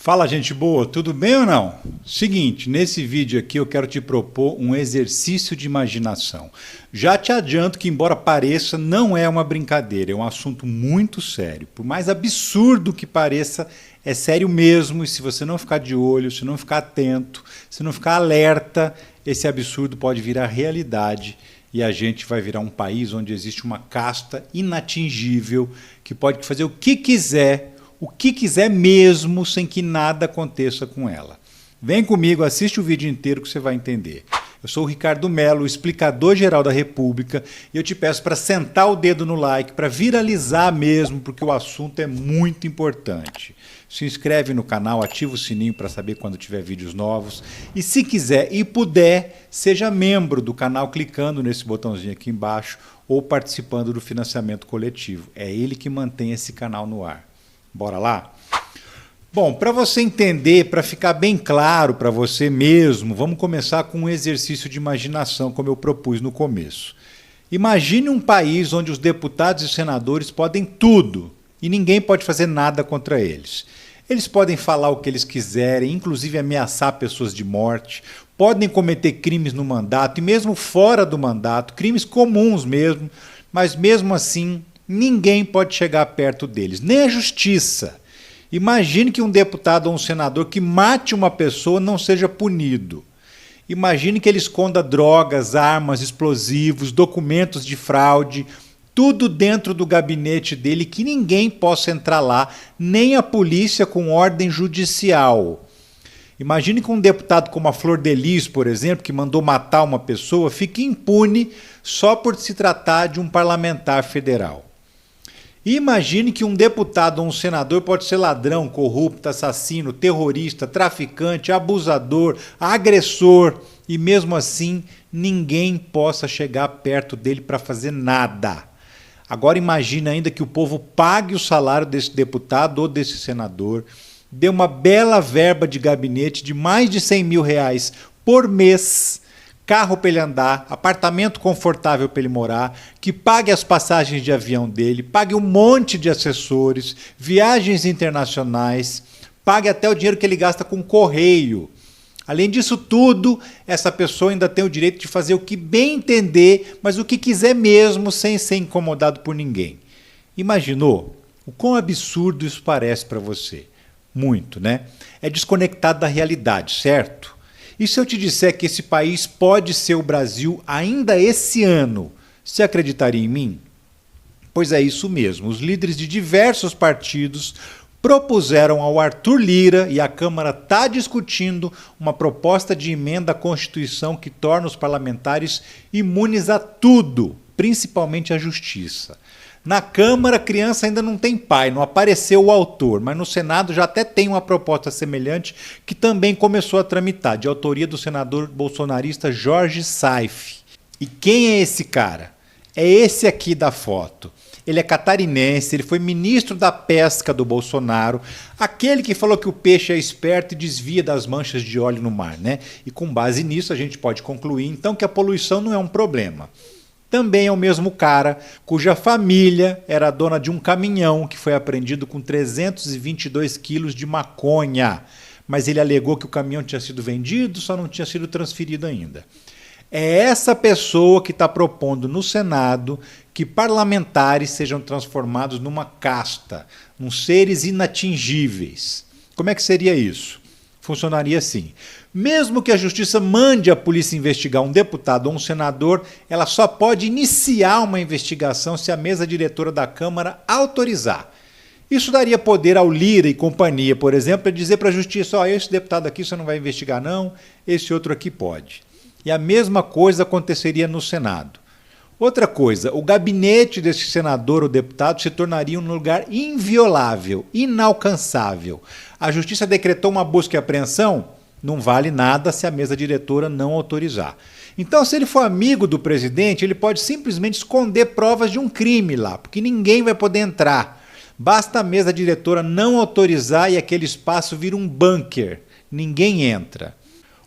Fala, gente boa, tudo bem ou não? Seguinte, nesse vídeo aqui eu quero te propor um exercício de imaginação. Já te adianto que, embora pareça, não é uma brincadeira, é um assunto muito sério. Por mais absurdo que pareça, é sério mesmo, e se você não ficar de olho, se não ficar atento, se não ficar alerta, esse absurdo pode virar realidade e a gente vai virar um país onde existe uma casta inatingível que pode fazer o que quiser mesmo, sem que nada aconteça com ela. Vem comigo, assiste o vídeo inteiro que você vai entender. Eu sou o Ricardo Mello, o explicador-geral da República, e eu te peço para sentar o dedo no like, para viralizar mesmo, porque o assunto é muito importante. Se inscreve no canal, ativa o sininho para saber quando tiver vídeos novos. E se quiser e puder, seja membro do canal clicando nesse botãozinho aqui embaixo ou participando do financiamento coletivo. É ele que mantém esse canal no ar. Bora lá? Bom, para você entender, para ficar bem claro para você mesmo, vamos começar com um exercício de imaginação, como eu propus no começo. Imagine um país onde os deputados e senadores podem tudo e ninguém pode fazer nada contra eles. Eles podem falar o que eles quiserem, inclusive ameaçar pessoas de morte, podem cometer crimes no mandato e mesmo fora do mandato, crimes comuns mesmo, mas mesmo assim ninguém pode chegar perto deles, nem a justiça. Imagine que um deputado ou um senador que mate uma pessoa não seja punido. Imagine que ele esconda drogas, armas, explosivos, documentos de fraude, tudo dentro do gabinete dele, que ninguém possa entrar lá, nem a polícia com ordem judicial. Imagine que um deputado como a Flor de Lis, por exemplo, que mandou matar uma pessoa, fique impune só por se tratar de um parlamentar federal. E imagine que um deputado ou um senador pode ser ladrão, corrupto, assassino, terrorista, traficante, abusador, agressor, e mesmo assim ninguém possa chegar perto dele para fazer nada. Agora imagine ainda que o povo pague o salário desse deputado ou desse senador, dê uma bela verba de gabinete de mais de 100 mil reais por mês, carro para ele andar, apartamento confortável para ele morar, que pague as passagens de avião dele, pague um monte de assessores, viagens internacionais, pague até o dinheiro que ele gasta com correio. Além disso tudo, essa pessoa ainda tem o direito de fazer o que bem entender, mas o que quiser mesmo, sem ser incomodado por ninguém. Imaginou? O quão absurdo isso parece para você? Muito, né? É desconectado da realidade, certo? E se eu te disser que esse país pode ser o Brasil ainda esse ano, você acreditaria em mim? Pois é isso mesmo, os líderes de diversos partidos propuseram ao Arthur Lira, e a Câmara está discutindo, uma proposta de emenda à Constituição que torna os parlamentares imunes a tudo, principalmente a justiça. Na Câmara, a criança ainda não tem pai, não apareceu o autor, mas no Senado já até tem uma proposta semelhante que também começou a tramitar, de autoria do senador bolsonarista Jorge Saif. E quem é esse cara? É esse aqui da foto. Ele é catarinense, ele foi ministro da pesca do Bolsonaro, aquele que falou que o peixe é esperto e desvia das manchas de óleo no mar, né? E com base nisso a gente pode concluir então que a poluição não é um problema. Também é o mesmo cara cuja família era dona de um caminhão que foi apreendido com 322 quilos de maconha. Mas ele alegou que o caminhão tinha sido vendido, só não tinha sido transferido ainda. É essa pessoa que está propondo no Senado que parlamentares sejam transformados numa casta, uns seres inatingíveis. Como é que seria isso? Funcionaria assim. Mesmo que a justiça mande a polícia investigar um deputado ou um senador, ela só pode iniciar uma investigação se a mesa diretora da Câmara autorizar. Isso daria poder ao Lira e companhia, por exemplo, para dizer para a justiça, ó, esse deputado aqui você não vai investigar não, esse outro aqui pode. E a mesma coisa aconteceria no Senado. Outra coisa, o gabinete desse senador ou deputado se tornaria um lugar inviolável, inalcançável. A justiça decretou uma busca e apreensão? Não vale nada se a mesa diretora não autorizar. Então, se ele for amigo do presidente, ele pode simplesmente esconder provas de um crime lá, porque ninguém vai poder entrar. Basta a mesa diretora não autorizar e aquele espaço vira um bunker. Ninguém entra.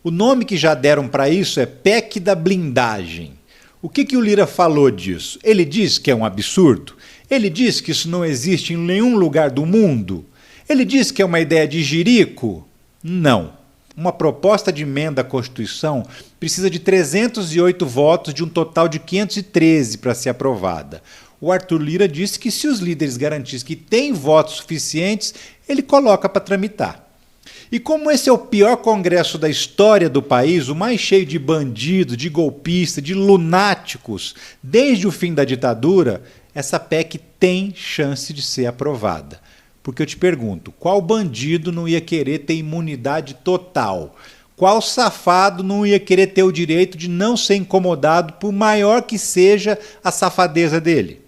O nome que já deram para isso é PEC da blindagem. O que o Lira falou disso? Ele diz que é um absurdo? Ele diz que isso não existe em nenhum lugar do mundo? Ele diz que é uma ideia de jirico? Não. Uma proposta de emenda à Constituição precisa de 308 votos de um total de 513 para ser aprovada. O Arthur Lira disse que se os líderes garantissem que tem votos suficientes, ele coloca para tramitar. E como esse é o pior congresso da história do país, o mais cheio de bandidos, de golpistas, de lunáticos, desde o fim da ditadura, essa PEC tem chance de ser aprovada. Porque eu te pergunto, qual bandido não ia querer ter imunidade total? Qual safado não ia querer ter o direito de não ser incomodado, por maior que seja a safadeza dele?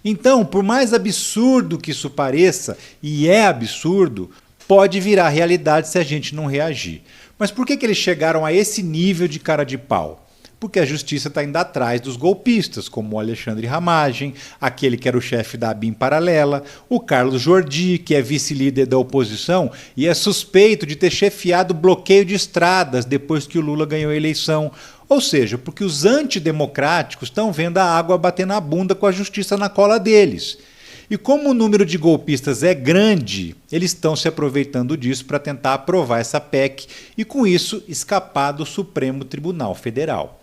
Então, por mais absurdo que isso pareça, e é absurdo, pode virar realidade se a gente não reagir. Mas por que eles chegaram a esse nível de cara de pau? Porque a justiça está indo atrás dos golpistas, como o Alexandre Ramagem, aquele que era o chefe da ABIN paralela, o Carlos Jordi, que é vice-líder da oposição e é suspeito de ter chefiado bloqueio de estradas depois que o Lula ganhou a eleição. Ou seja, porque os antidemocráticos estão vendo a água bater na bunda com a justiça na cola deles. E como o número de golpistas é grande, eles estão se aproveitando disso para tentar aprovar essa PEC e, com isso, escapar do Supremo Tribunal Federal.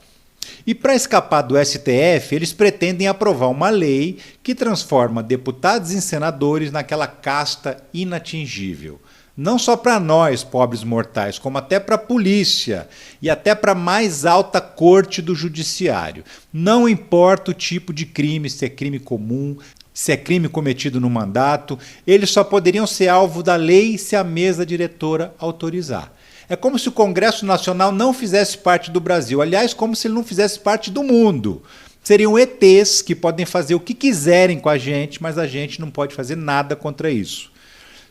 E para escapar do STF, eles pretendem aprovar uma lei que transforma deputados e senadores naquela casta inatingível. Não só para nós, pobres mortais, como até para a polícia e até para a mais alta corte do judiciário. Não importa o tipo de crime, se é crime comum, se é crime cometido no mandato, eles só poderiam ser alvo da lei se a mesa diretora autorizar. É como se o Congresso Nacional não fizesse parte do Brasil. Aliás, como se ele não fizesse parte do mundo. Seriam ETs que podem fazer o que quiserem com a gente, mas a gente não pode fazer nada contra isso.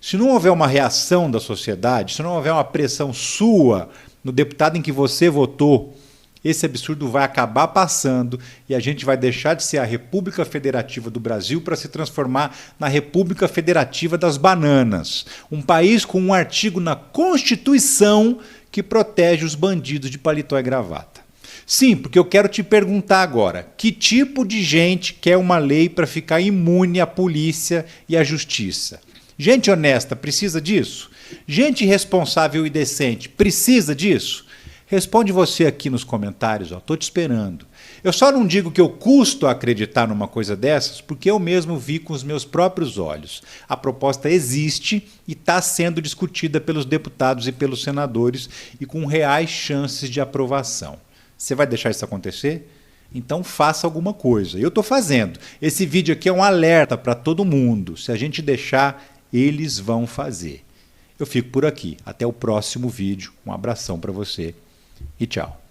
Se não houver uma reação da sociedade, se não houver uma pressão sua no deputado em que você votou, esse absurdo vai acabar passando e a gente vai deixar de ser a República Federativa do Brasil para se transformar na República Federativa das Bananas. Um país com um artigo na Constituição que protege os bandidos de paletó e gravata. Sim, porque eu quero te perguntar agora, que tipo de gente quer uma lei para ficar imune à polícia e à justiça? Gente honesta precisa disso? Gente responsável e decente precisa disso? Responde você aqui nos comentários, estou te esperando. Eu só não digo que eu custo acreditar numa coisa dessas, porque eu mesmo vi com os meus próprios olhos. A proposta existe e está sendo discutida pelos deputados e pelos senadores e com reais chances de aprovação. Você vai deixar isso acontecer? Então faça alguma coisa. Eu estou fazendo. Esse vídeo aqui é um alerta para todo mundo. Se a gente deixar, eles vão fazer. Eu fico por aqui. Até o próximo vídeo. Um abração para você. E tchau.